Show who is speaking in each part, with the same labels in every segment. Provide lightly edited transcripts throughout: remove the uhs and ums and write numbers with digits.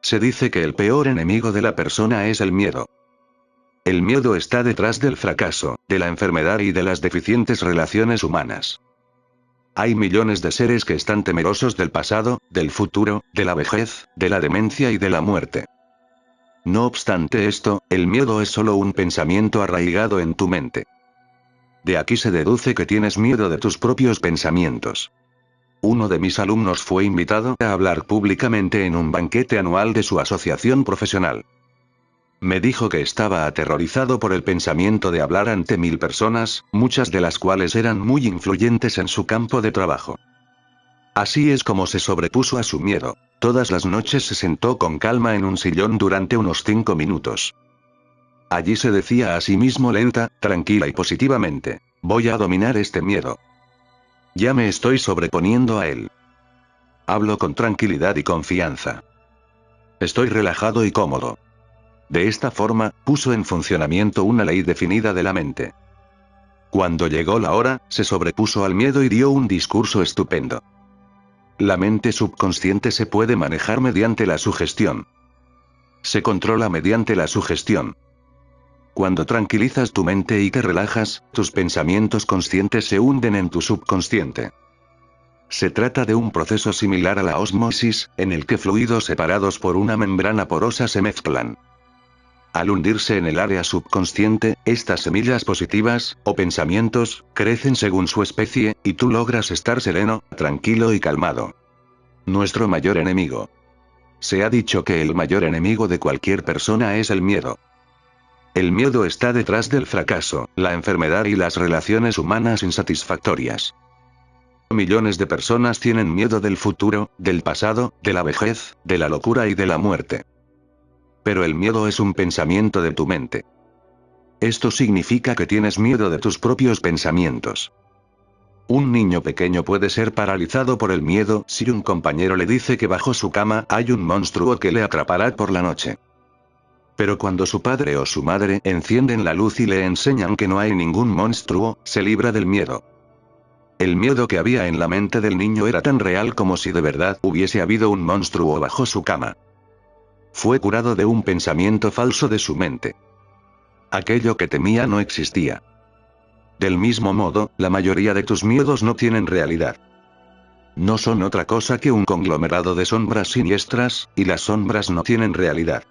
Speaker 1: Se dice que el peor enemigo de la persona es el miedo. El miedo está detrás del fracaso, de la enfermedad y de las deficientes relaciones humanas. Hay millones de seres que están temerosos del pasado, del futuro, de la vejez, de la demencia y de la muerte. No obstante esto, el miedo es solo un pensamiento arraigado en tu mente. De aquí se deduce que tienes miedo de tus propios pensamientos. Uno de mis alumnos fue invitado a hablar públicamente en un banquete anual de su asociación profesional. Me dijo que estaba aterrorizado por el pensamiento de hablar ante 1000 personas, muchas de las cuales eran muy influyentes en su campo de trabajo. Así es como se sobrepuso a su miedo. Todas las noches se sentó con calma en un sillón durante unos 5 minutos. Allí se decía a sí mismo lenta, tranquila y positivamente: voy a dominar este miedo. Ya me estoy sobreponiendo a él. Hablo con tranquilidad y confianza. Estoy relajado y cómodo. De esta forma, puso en funcionamiento una ley definida de la mente. Cuando llegó la hora, se sobrepuso al miedo y dio un discurso estupendo. La mente subconsciente se puede manejar mediante la sugestión. Se controla mediante la sugestión. Cuando tranquilizas tu mente y te relajas, tus pensamientos conscientes se hunden en tu subconsciente. Se trata de un proceso similar a la ósmosis, en el que fluidos separados por una membrana porosa se mezclan. Al hundirse en el área subconsciente, estas semillas positivas, o pensamientos, crecen según su especie, y tú logras estar sereno, tranquilo y calmado. Nuestro mayor enemigo. Se ha dicho que el mayor enemigo de cualquier persona es el miedo. El miedo está detrás del fracaso, la enfermedad y las relaciones humanas insatisfactorias. Millones de personas tienen miedo del futuro, del pasado, de la vejez, de la locura y de la muerte. Pero el miedo es un pensamiento de tu mente. Esto significa que tienes miedo de tus propios pensamientos. Un niño pequeño puede ser paralizado por el miedo si un compañero le dice que bajo su cama hay un monstruo que le atrapará por la noche. Pero cuando su padre o su madre encienden la luz y le enseñan que no hay ningún monstruo, se libra del miedo. El miedo que había en la mente del niño era tan real como si de verdad hubiese habido un monstruo bajo su cama. Fue curado de un pensamiento falso de su mente. Aquello que temía no existía. Del mismo modo, la mayoría de tus miedos no tienen realidad. No son otra cosa que un conglomerado de sombras siniestras, y las sombras no tienen realidad.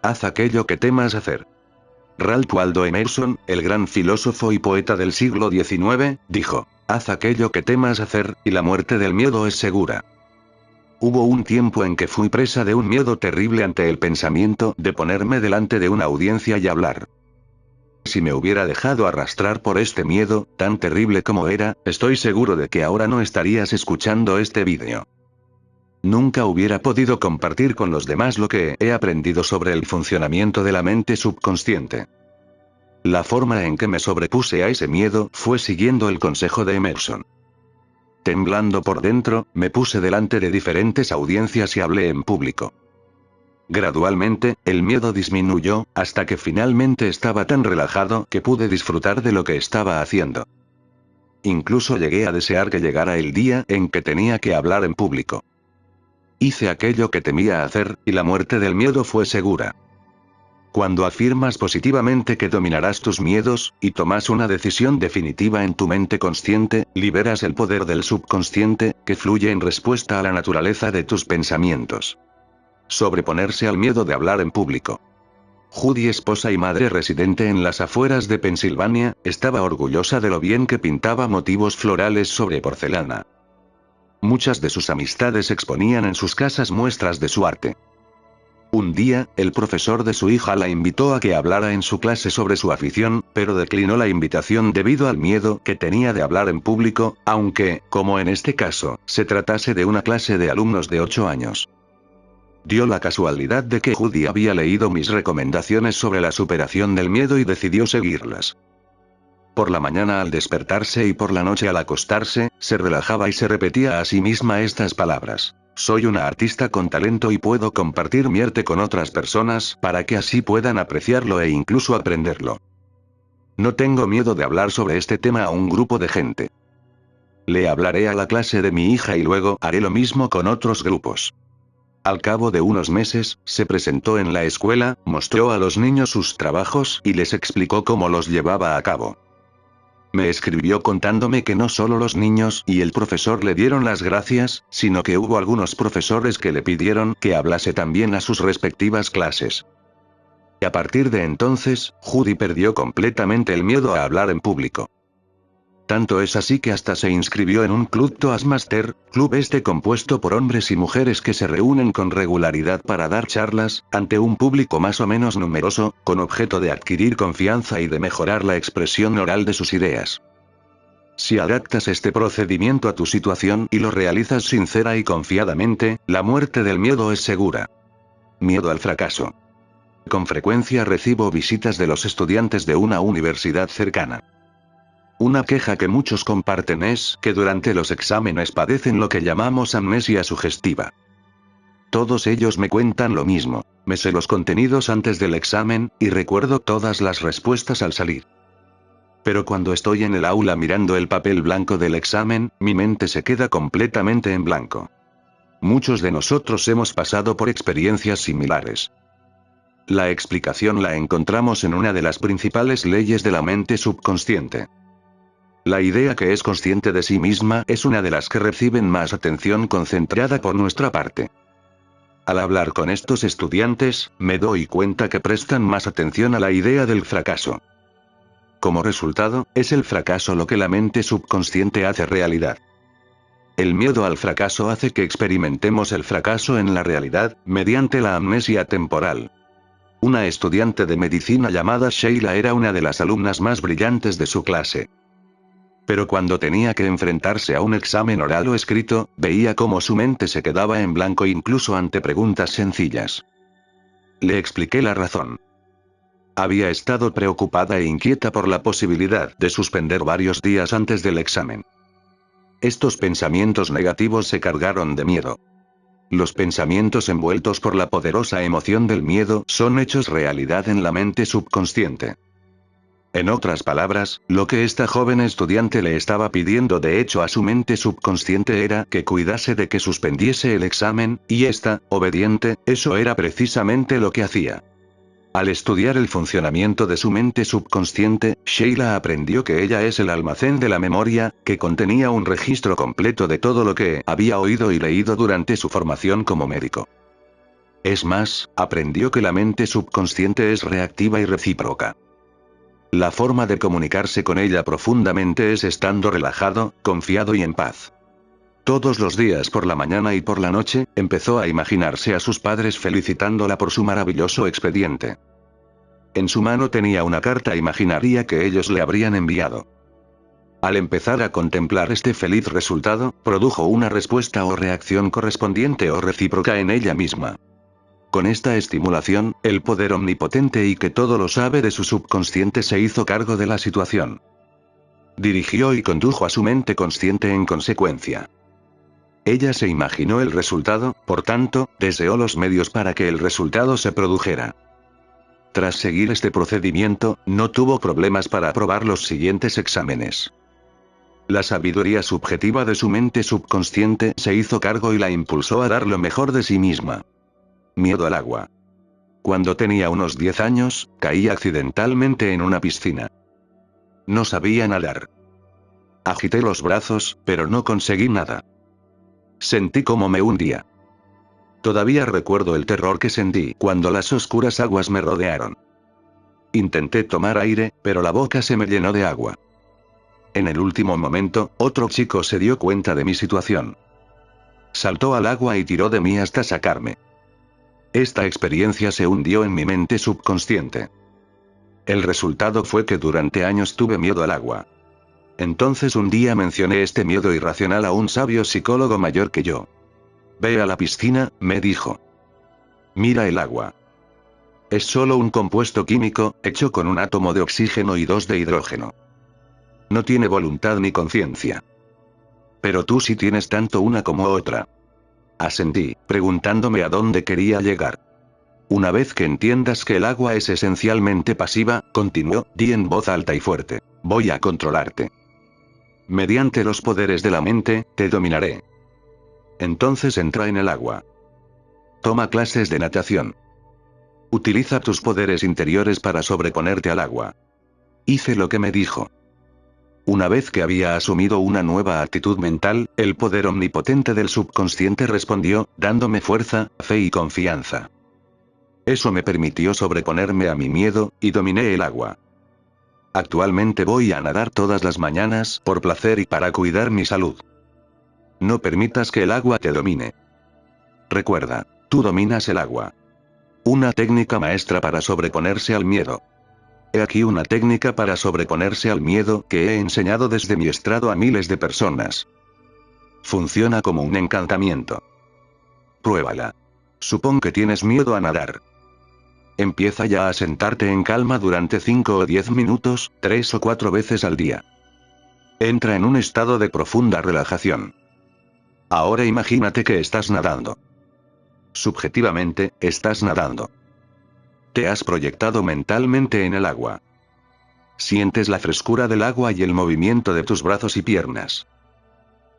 Speaker 1: Haz aquello que temas hacer. Ralph Waldo Emerson, el gran filósofo y poeta del siglo XIX, dijo: haz aquello que temas hacer, y la muerte del miedo es segura. Hubo un tiempo en que fui presa de un miedo terrible ante el pensamiento de ponerme delante de una audiencia y hablar. Si me hubiera dejado arrastrar por este miedo, tan terrible como era, estoy seguro de que ahora no estarías escuchando este vídeo. Nunca hubiera podido compartir con los demás lo que he aprendido sobre el funcionamiento de la mente subconsciente. La forma en que me sobrepuse a ese miedo fue siguiendo el consejo de Emerson. Temblando por dentro, me puse delante de diferentes audiencias y hablé en público. Gradualmente, el miedo disminuyó, hasta que finalmente estaba tan relajado que pude disfrutar de lo que estaba haciendo. Incluso llegué a desear que llegara el día en que tenía que hablar en público. Hice aquello que temía hacer, y la muerte del miedo fue segura. Cuando afirmas positivamente que dominarás tus miedos, y tomas una decisión definitiva en tu mente consciente, liberas el poder del subconsciente, que fluye en respuesta a la naturaleza de tus pensamientos. Sobreponerse al miedo de hablar en público. Judy, esposa y madre residente en las afueras de Pensilvania, estaba orgullosa de lo bien que pintaba motivos florales sobre porcelana. Muchas de sus amistades exponían en sus casas muestras de su arte. Un día, el profesor de su hija la invitó a que hablara en su clase sobre su afición, pero declinó la invitación debido al miedo que tenía de hablar en público, aunque, como en este caso, se tratase de una clase de alumnos de 8 años. Dio la casualidad de que Judy había leído mis recomendaciones sobre la superación del miedo y decidió seguirlas. Por la mañana al despertarse y por la noche al acostarse, se relajaba y se repetía a sí misma estas palabras: soy una artista con talento y puedo compartir mi arte con otras personas para que así puedan apreciarlo e incluso aprenderlo. No tengo miedo de hablar sobre este tema a un grupo de gente. Le hablaré a la clase de mi hija y luego haré lo mismo con otros grupos. Al cabo de unos meses, se presentó en la escuela, mostró a los niños sus trabajos y les explicó cómo los llevaba a cabo. Me escribió contándome que no solo los niños y el profesor le dieron las gracias, sino que hubo algunos profesores que le pidieron que hablase también a sus respectivas clases. Y a partir de entonces, Judy perdió completamente el miedo a hablar en público. Tanto es así que hasta se inscribió en un club Toastmaster, club compuesto por hombres y mujeres que se reúnen con regularidad para dar charlas, ante un público más o menos numeroso, con objeto de adquirir confianza y de mejorar la expresión oral de sus ideas. Si adaptas este procedimiento a tu situación y lo realizas sincera y confiadamente, la muerte del miedo es segura. Miedo al fracaso. Con frecuencia recibo visitas de los estudiantes de una universidad cercana. Una queja que muchos comparten es que durante los exámenes padecen lo que llamamos amnesia sugestiva. Todos ellos me cuentan lo mismo. Me sé los contenidos antes del examen, y recuerdo todas las respuestas al salir. Pero cuando estoy en el aula mirando el papel blanco del examen, mi mente se queda completamente en blanco. Muchos de nosotros hemos pasado por experiencias similares. La explicación la encontramos en una de las principales leyes de la mente subconsciente. La idea que es consciente de sí misma es una de las que reciben más atención concentrada por nuestra parte. Al hablar con estos estudiantes, me doy cuenta que prestan más atención a la idea del fracaso. Como resultado, es el fracaso lo que la mente subconsciente hace realidad. El miedo al fracaso hace que experimentemos el fracaso en la realidad, mediante la amnesia temporal. Una estudiante de medicina llamada Sheila era una de las alumnas más brillantes de su clase. Pero cuando tenía que enfrentarse a un examen oral o escrito, veía cómo su mente se quedaba en blanco incluso ante preguntas sencillas. Le expliqué la razón. Había estado preocupada e inquieta por la posibilidad de suspender varios días antes del examen. Estos pensamientos negativos se cargaron de miedo. Los pensamientos envueltos por la poderosa emoción del miedo son hechos realidad en la mente subconsciente. En otras palabras, lo que esta joven estudiante le estaba pidiendo de hecho a su mente subconsciente era que cuidase de que suspendiese el examen, y esta, obediente, eso era precisamente lo que hacía. Al estudiar el funcionamiento de su mente subconsciente, Sheila aprendió que ella es el almacén de la memoria, que contenía un registro completo de todo lo que había oído y leído durante su formación como médico. Es más, aprendió que la mente subconsciente es reactiva y recíproca. La forma de comunicarse con ella profundamente es estando relajado, confiado y en paz. Todos los días por la mañana y por la noche, empezó a imaginarse a sus padres felicitándola por su maravilloso expediente. En su mano tenía una carta imaginaria que ellos le habrían enviado. Al empezar a contemplar este feliz resultado, produjo una respuesta o reacción correspondiente o recíproca en ella misma. Con esta estimulación, el poder omnipotente y que todo lo sabe de su subconsciente se hizo cargo de la situación. Dirigió y condujo a su mente consciente en consecuencia. Ella se imaginó el resultado, por tanto, deseó los medios para que el resultado se produjera. Tras seguir este procedimiento, no tuvo problemas para aprobar los siguientes exámenes. La sabiduría subjetiva de su mente subconsciente se hizo cargo y la impulsó a dar lo mejor de sí misma. Miedo al agua. Cuando tenía unos 10 años, caí accidentalmente en una piscina. No sabía nadar. Agité los brazos, pero no conseguí nada. Sentí como me hundía. Todavía recuerdo el terror que sentí cuando las oscuras aguas me rodearon. Intenté tomar aire, pero la boca se me llenó de agua. En el último momento, otro chico se dio cuenta de mi situación. Saltó al agua y tiró de mí hasta sacarme. Esta experiencia se hundió en mi mente subconsciente. El resultado fue que durante años tuve miedo al agua. Entonces un día mencioné este miedo irracional a un sabio psicólogo mayor que yo. Ve a la piscina, me dijo. Mira el agua. Es solo un compuesto químico, hecho con un átomo de oxígeno y dos de hidrógeno. No tiene voluntad ni conciencia. Pero tú sí tienes tanto una como otra. Asentí, preguntándome a dónde quería llegar. Una vez que entiendas que el agua es esencialmente pasiva, continuó, di en voz alta y fuerte. Voy a controlarte. Mediante los poderes de la mente, te dominaré. Entonces entra en el agua. Toma clases de natación. Utiliza tus poderes interiores para sobreponerte al agua. Hice lo que me dijo. Una vez que había asumido una nueva actitud mental, el poder omnipotente del subconsciente respondió, dándome fuerza, fe y confianza. Eso me permitió sobreponerme a mi miedo, y dominé el agua. Actualmente voy a nadar todas las mañanas por placer y para cuidar mi salud. No permitas que el agua te domine. Recuerda, tú dominas el agua. Una técnica maestra para sobreponerse al miedo. He aquí una técnica para sobreponerse al miedo que he enseñado desde mi estrado a miles de personas. Funciona como un encantamiento. Pruébala. Supón que tienes miedo a nadar. Empieza ya a sentarte en calma durante 5 o 10 minutos, 3 o 4 veces al día. Entra en un estado de profunda relajación. Ahora imagínate que estás nadando. Subjetivamente, estás nadando. Te has proyectado mentalmente en el agua. Sientes la frescura del agua y el movimiento de tus brazos y piernas.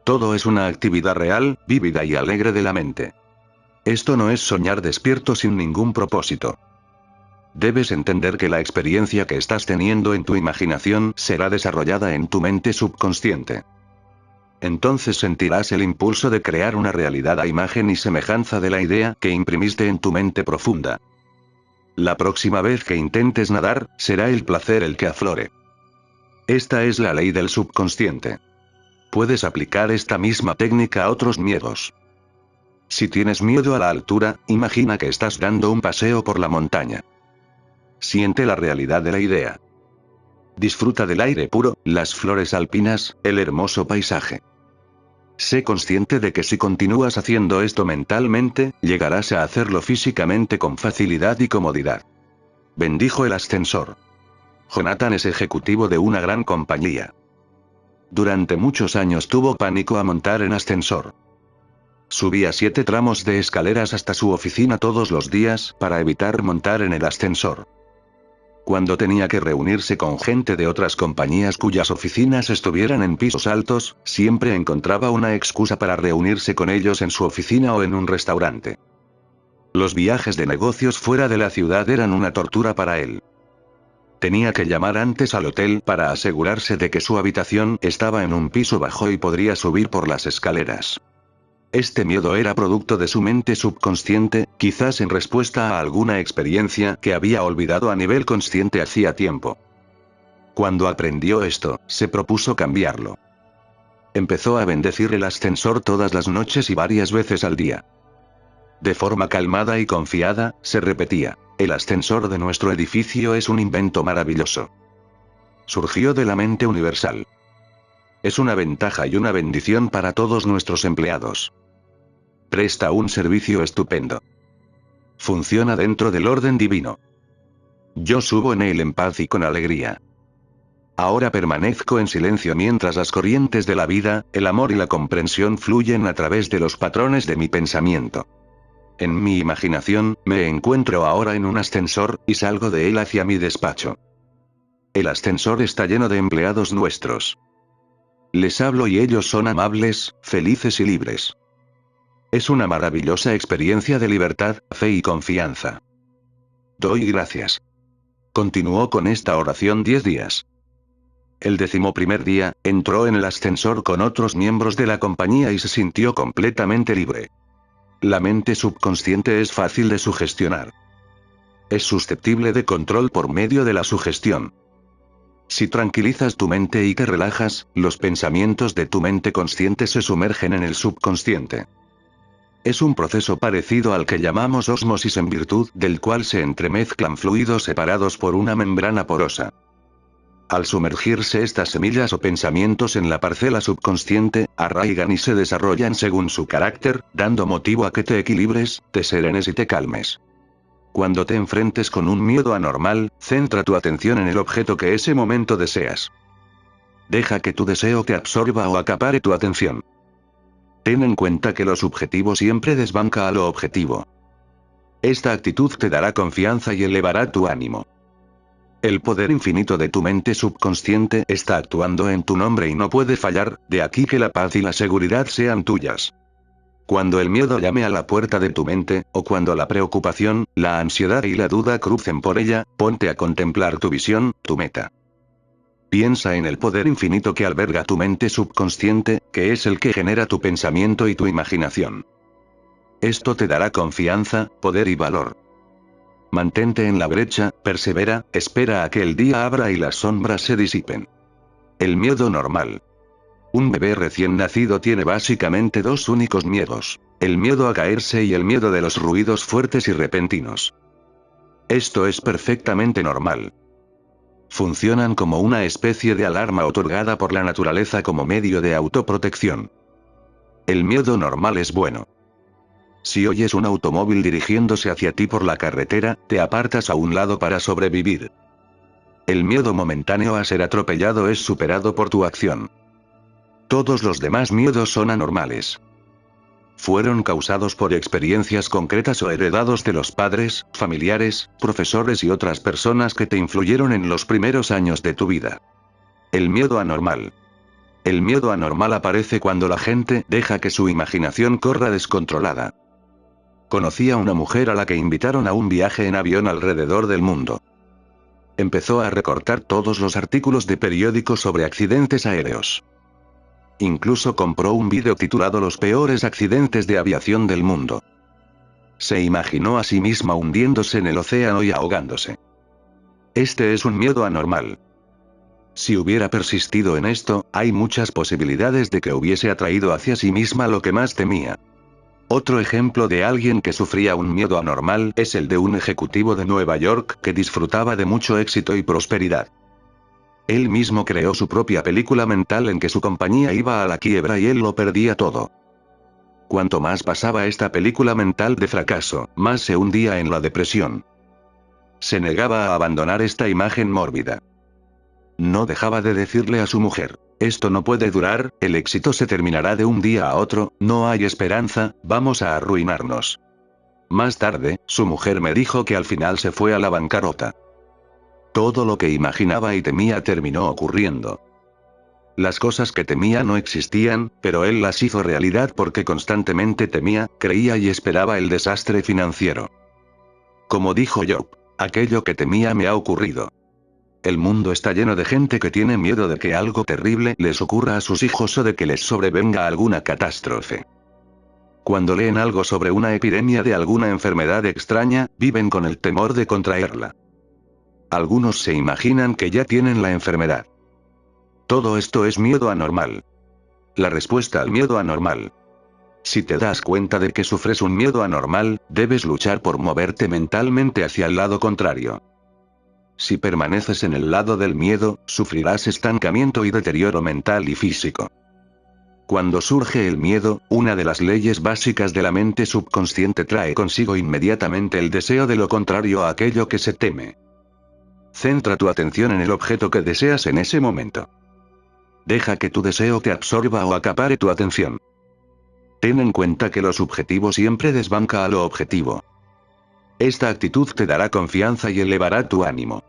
Speaker 1: Todo es una actividad real, vívida y alegre de la mente. Esto no es soñar despierto sin ningún propósito. Debes entender que la experiencia que estás teniendo en tu imaginación será desarrollada en tu mente subconsciente. Entonces sentirás el impulso de crear una realidad a imagen y semejanza de la idea que imprimiste en tu mente profunda. La próxima vez que intentes nadar, será el placer el que aflore. Esta es la ley del subconsciente. Puedes aplicar esta misma técnica a otros miedos. Si tienes miedo a la altura, imagina que estás dando un paseo por la montaña. Siente la realidad de la idea. Disfruta del aire puro, las flores alpinas, el hermoso paisaje. Sé consciente de que si continúas haciendo esto mentalmente, llegarás a hacerlo físicamente con facilidad y comodidad. Bendijo el ascensor. Jonathan es ejecutivo de una gran compañía. Durante muchos años tuvo pánico a montar en ascensor. Subía 7 tramos de escaleras hasta su oficina todos los días para evitar montar en el ascensor. Cuando tenía que reunirse con gente de otras compañías cuyas oficinas estuvieran en pisos altos, siempre encontraba una excusa para reunirse con ellos en su oficina o en un restaurante. Los viajes de negocios fuera de la ciudad eran una tortura para él. Tenía que llamar antes al hotel para asegurarse de que su habitación estaba en un piso bajo y podría subir por las escaleras. Este miedo era producto de su mente subconsciente, quizás en respuesta a alguna experiencia que había olvidado a nivel consciente hacía tiempo. Cuando aprendió esto, se propuso cambiarlo. Empezó a bendecir el ascensor todas las noches y varias veces al día. De forma calmada y confiada, se repetía: el ascensor de nuestro edificio es un invento maravilloso. Surgió de la mente universal. Es una ventaja y una bendición para todos nuestros empleados. Presta un servicio estupendo. Funciona dentro del orden divino. Yo subo en él en paz y con alegría. Ahora permanezco en silencio mientras las corrientes de la vida, el amor y la comprensión fluyen a través de los patrones de mi pensamiento. En mi imaginación, me encuentro ahora en un ascensor, y salgo de él hacia mi despacho. El ascensor está lleno de empleados nuestros. Les hablo y ellos son amables, felices y libres. Es una maravillosa experiencia de libertad, fe y confianza. Doy gracias. Continuó con esta oración 10 días. El 11º día, entró en el ascensor con otros miembros de la compañía y se sintió completamente libre. La mente subconsciente es fácil de sugestionar. Es susceptible de control por medio de la sugestión. Si tranquilizas tu mente y te relajas, los pensamientos de tu mente consciente se sumergen en el subconsciente. Es un proceso parecido al que llamamos ósmosis en virtud del cual se entremezclan fluidos separados por una membrana porosa. Al sumergirse estas semillas o pensamientos en la parcela subconsciente, arraigan y se desarrollan según su carácter, dando motivo a que te equilibres, te serenes y te calmes. Cuando te enfrentes con un miedo anormal, centra tu atención en el objeto que ese momento deseas. Deja que tu deseo te absorba o acapare tu atención. Ten en cuenta que lo subjetivo siempre desbanca a lo objetivo. Esta actitud te dará confianza y elevará tu ánimo. El poder infinito de tu mente subconsciente está actuando en tu nombre y no puede fallar, de aquí que la paz y la seguridad sean tuyas. Cuando el miedo llame a la puerta de tu mente, o cuando la preocupación, la ansiedad y la duda crucen por ella, ponte a contemplar tu visión, tu meta. Piensa en el poder infinito que alberga tu mente subconsciente, que es el que genera tu pensamiento y tu imaginación. Esto te dará confianza, poder y valor. Mantente en la brecha, persevera, espera a que el día abra y las sombras se disipen. El miedo normal. Un bebé recién nacido tiene básicamente dos únicos miedos: el miedo a caerse y el miedo de los ruidos fuertes y repentinos. Esto es perfectamente normal. Funcionan como una especie de alarma otorgada por la naturaleza como medio de autoprotección. El miedo normal es bueno. Si oyes un automóvil dirigiéndose hacia ti por la carretera, te apartas a un lado para sobrevivir. El miedo momentáneo a ser atropellado es superado por tu acción. Todos los demás miedos son anormales. Fueron causados por experiencias concretas o heredados de los padres, familiares, profesores y otras personas que te influyeron en los primeros años de tu vida. El miedo anormal. El miedo anormal aparece cuando la gente deja que su imaginación corra descontrolada. Conocí a una mujer a la que invitaron a un viaje en avión alrededor del mundo. Empezó a recortar todos los artículos de periódicos sobre accidentes aéreos. Incluso compró un vídeo titulado Los peores accidentes de aviación del mundo. Se imaginó a sí misma hundiéndose en el océano y ahogándose. Este es un miedo anormal. Si hubiera persistido en esto, hay muchas posibilidades de que hubiese atraído hacia sí misma lo que más temía. Otro ejemplo de alguien que sufría un miedo anormal es el de un ejecutivo de Nueva York que disfrutaba de mucho éxito y prosperidad. Él mismo creó su propia película mental en que su compañía iba a la quiebra y él lo perdía todo. Cuanto más pasaba esta película mental de fracaso, más se hundía en la depresión. Se negaba a abandonar esta imagen mórbida. No dejaba de decirle a su mujer: esto no puede durar, el éxito se terminará de un día a otro, no hay esperanza, vamos a arruinarnos. Más tarde, su mujer me dijo que al final se fue a la bancarrota. Todo lo que imaginaba y temía terminó ocurriendo. Las cosas que temía no existían, pero él las hizo realidad porque constantemente temía, creía y esperaba el desastre financiero. Como dijo Job: aquello que temía me ha ocurrido. El mundo está lleno de gente que tiene miedo de que algo terrible les ocurra a sus hijos o de que les sobrevenga alguna catástrofe. Cuando leen algo sobre una epidemia de alguna enfermedad extraña, viven con el temor de contraerla. Algunos se imaginan que ya tienen la enfermedad. Todo esto es miedo anormal. La respuesta al miedo anormal. Si te das cuenta de que sufres un miedo anormal, debes luchar por moverte mentalmente hacia el lado contrario. Si permaneces en el lado del miedo, sufrirás estancamiento y deterioro mental y físico. Cuando surge el miedo, una de las leyes básicas de la mente subconsciente trae consigo inmediatamente el deseo de lo contrario a aquello que se teme. Centra tu atención en el objeto que deseas en ese momento. Deja que tu deseo te absorba o acapare tu atención. Ten en cuenta que lo subjetivo siempre desbanca a lo objetivo. Esta actitud te dará confianza y elevará tu ánimo.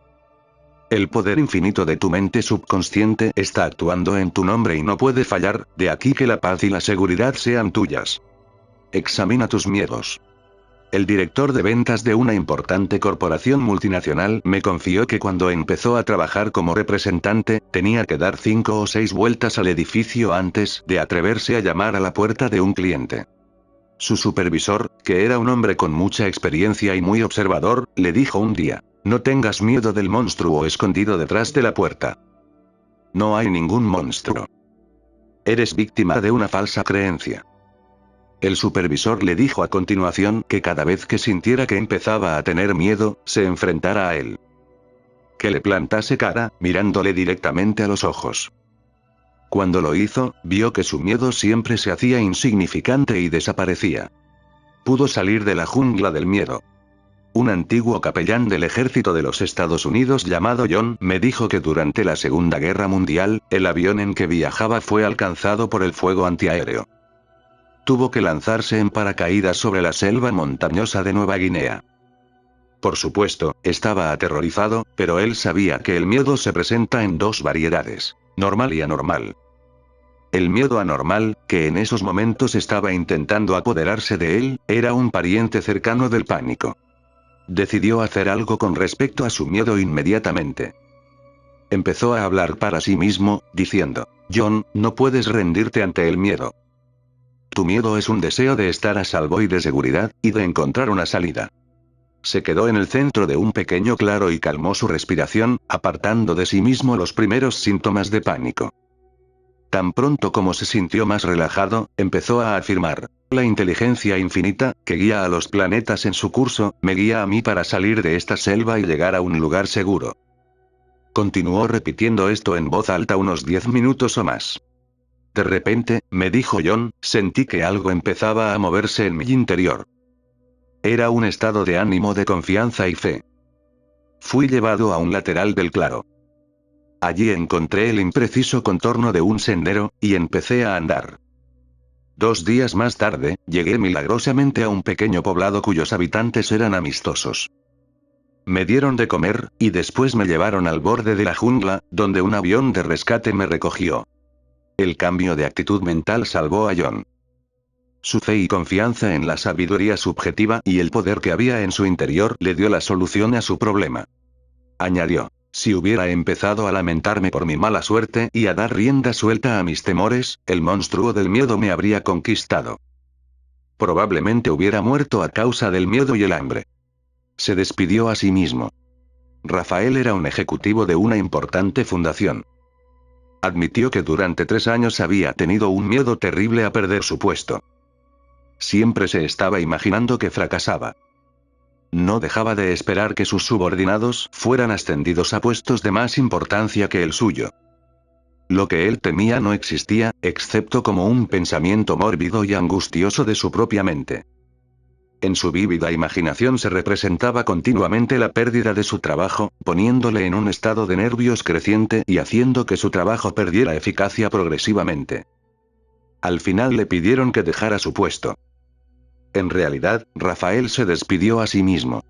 Speaker 1: El poder infinito de tu mente subconsciente está actuando en tu nombre y no puede fallar, de aquí que la paz y la seguridad sean tuyas. Examina tus miedos. El director de ventas de una importante corporación multinacional me confió que cuando empezó a trabajar como representante, tenía que dar 5 o 6 vueltas al edificio antes de atreverse a llamar a la puerta de un cliente. Su supervisor, que era un hombre con mucha experiencia y muy observador, le dijo un día: no tengas miedo del monstruo escondido detrás de la puerta. No hay ningún monstruo. Eres víctima de una falsa creencia. El supervisor le dijo a continuación que cada vez que sintiera que empezaba a tener miedo, se enfrentara a él. Que le plantase cara, mirándole directamente a los ojos. Cuando lo hizo, vio que su miedo siempre se hacía insignificante y desaparecía. Pudo salir de la jungla del miedo. Un antiguo capellán del ejército de los Estados Unidos llamado John me dijo que durante la Segunda Guerra Mundial, el avión en que viajaba fue alcanzado por el fuego antiaéreo. Tuvo que lanzarse en paracaídas sobre la selva montañosa de Nueva Guinea. Por supuesto, estaba aterrorizado, pero él sabía que el miedo se presenta en dos variedades: normal y anormal. El miedo anormal, que en esos momentos estaba intentando apoderarse de él, era un pariente cercano del pánico. Decidió hacer algo con respecto a su miedo inmediatamente. Empezó a hablar para sí mismo, diciendo: John, no puedes rendirte ante el miedo. Tu miedo es un deseo de estar a salvo y de seguridad, y de encontrar una salida. Se quedó en el centro de un pequeño claro y calmó su respiración, apartando de sí mismo los primeros síntomas de pánico. Tan pronto como se sintió más relajado, empezó a afirmar: la inteligencia infinita, que guía a los planetas en su curso, me guía a mí para salir de esta selva y llegar a un lugar seguro. Continuó repitiendo esto en voz alta unos 10 minutos o más. De repente, me dijo John, sentí que algo empezaba a moverse en mi interior. Era un estado de ánimo de confianza y fe. Fui llevado a un lateral del claro. Allí encontré el impreciso contorno de un sendero, y empecé a andar. 2 días más tarde, llegué milagrosamente a un pequeño poblado cuyos habitantes eran amistosos. Me dieron de comer, y después me llevaron al borde de la jungla, donde un avión de rescate me recogió. El cambio de actitud mental salvó a John. Su fe y confianza en la sabiduría subjetiva y el poder que había en su interior le dio la solución a su problema. Añadió: si hubiera empezado a lamentarme por mi mala suerte y a dar rienda suelta a mis temores, el monstruo del miedo me habría conquistado. Probablemente hubiera muerto a causa del miedo y el hambre. Se despidió a sí mismo. Rafael era un ejecutivo de una importante fundación. Admitió que durante 3 años había tenido un miedo terrible a perder su puesto. Siempre se estaba imaginando que fracasaba. No dejaba de esperar que sus subordinados fueran ascendidos a puestos de más importancia que el suyo. Lo que él temía no existía, excepto como un pensamiento mórbido y angustioso de su propia mente. En su vívida imaginación se representaba continuamente la pérdida de su trabajo, poniéndole en un estado de nervios creciente y haciendo que su trabajo perdiera eficacia progresivamente. Al final le pidieron que dejara su puesto. En realidad, Rafael se despidió a sí mismo.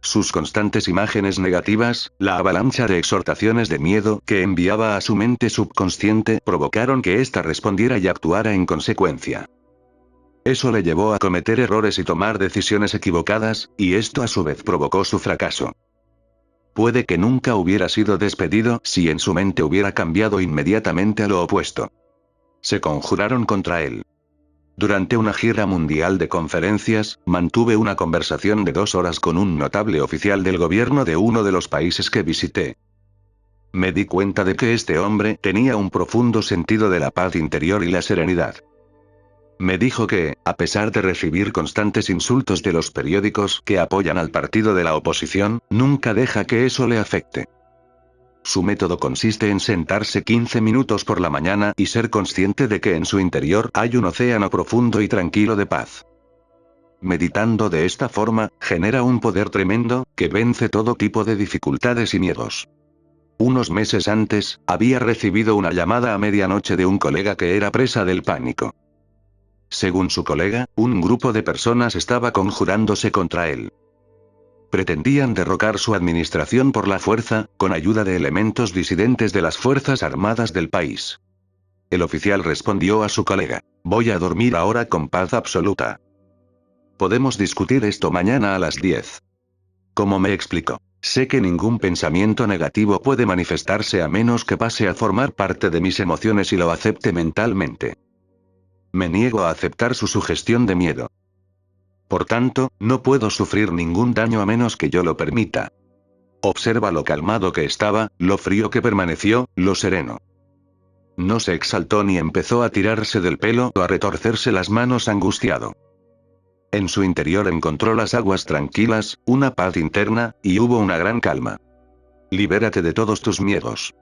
Speaker 1: Sus constantes imágenes negativas, la avalancha de exhortaciones de miedo que enviaba a su mente subconsciente, provocaron que ésta respondiera y actuara en consecuencia. Eso le llevó a cometer errores y tomar decisiones equivocadas, y esto a su vez provocó su fracaso. Puede que nunca hubiera sido despedido si en su mente hubiera cambiado inmediatamente a lo opuesto. Se conjuraron contra él. Durante una gira mundial de conferencias, mantuve una conversación de 2 horas con un notable oficial del gobierno de uno de los países que visité. Me di cuenta de que este hombre tenía un profundo sentido de la paz interior y la serenidad. Me dijo que, a pesar de recibir constantes insultos de los periódicos que apoyan al partido de la oposición, nunca deja que eso le afecte. Su método consiste en sentarse 15 minutos por la mañana y ser consciente de que en su interior hay un océano profundo y tranquilo de paz. Meditando de esta forma, genera un poder tremendo, que vence todo tipo de dificultades y miedos. Unos meses antes, había recibido una llamada a medianoche de un colega que era presa del pánico. Según su colega, un grupo de personas estaba conjurándose contra él. Pretendían derrocar su administración por la fuerza, con ayuda de elementos disidentes de las Fuerzas Armadas del país. El oficial respondió a su colega: voy a dormir ahora con paz absoluta. Podemos discutir esto mañana a las 10. Como me explicó, sé que ningún pensamiento negativo puede manifestarse a menos que pase a formar parte de mis emociones y lo acepte mentalmente. Me niego a aceptar su sugestión de miedo. Por tanto, no puedo sufrir ningún daño a menos que yo lo permita. Observa lo calmado que estaba, lo frío que permaneció, lo sereno. No se exaltó ni empezó a tirarse del pelo o a retorcerse las manos angustiado. En su interior encontró las aguas tranquilas, una paz interna, y hubo una gran calma. Libérate de todos tus miedos.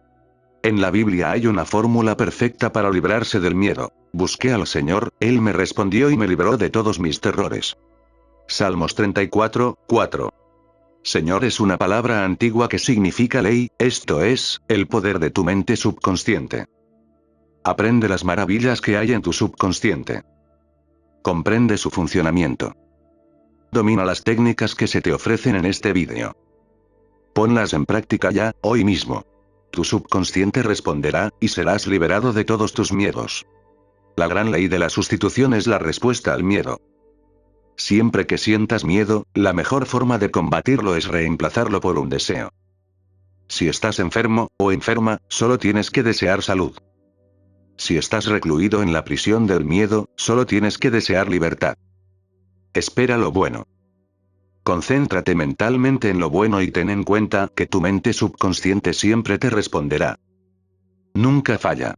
Speaker 1: En la Biblia hay una fórmula perfecta para librarse del miedo. Busqué al Señor, Él me respondió y me libró de todos mis terrores. Salmos 34, 4. Señor es una palabra antigua que significa ley, esto es, el poder de tu mente subconsciente. Aprende las maravillas que hay en tu subconsciente. Comprende su funcionamiento. Domina las técnicas que se te ofrecen en este vídeo. Ponlas en práctica ya, hoy mismo. Tu subconsciente responderá, y serás liberado de todos tus miedos. La gran ley de la sustitución es la respuesta al miedo. Siempre que sientas miedo, la mejor forma de combatirlo es reemplazarlo por un deseo. Si estás enfermo, o enferma, solo tienes que desear salud. Si estás recluido en la prisión del miedo, solo tienes que desear libertad. Espera lo bueno. Concéntrate mentalmente en lo bueno y ten en cuenta que tu mente subconsciente siempre te responderá. Nunca falla.